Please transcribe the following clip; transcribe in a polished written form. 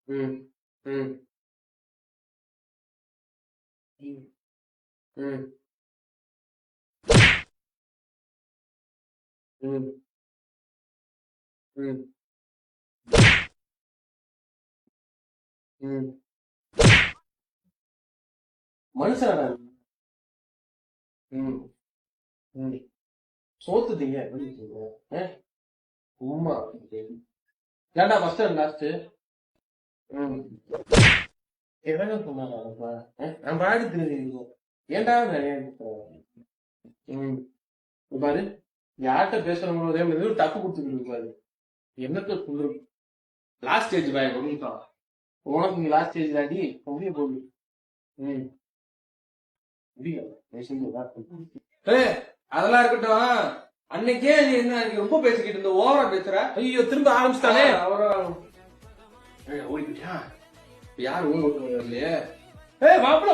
ம் ம் ம் ம் ம் ம் ம் மனுஷனா ம் ம் சோத்துட்டீங்க உம்மா ஏன்டா ஃபர்ஸ்ட் அண்ட் லாஸ்ட் ம் எவன சொன்னாங்க நான் பாடி தெரிஞ்சு ஏன்டா நிறைய ம் பாரு யார்கிட்ட பேசுறவங்களோ அதே மாதிரி ஒரு டப்பு கொடுத்துக்கிட்டு பாரு என்னத்த சொல்லு லாஸ்ட் ஸ்டேஜ் பாய் ஒரு நிமிஷம் உனக்கு நீ லாஸ்ட் ஸ்டேஜ் தாண்டி முடிய போகுது ம் முடியல ஏய், அதெல்லாம் இருக்கட்டும். அன்னைக்கே நீ என்ன அன்னைக்கு ரொம்ப பேசிக்கிட்டு இருந்த ஓவரா பேசுற. ஐயோ திரும்ப ஆரம்பிச்சிட்டானே அவரும் ஓடிக்கிட்டியா யாரு ஊங்க இல்லையே. ஏய் மாப்பிள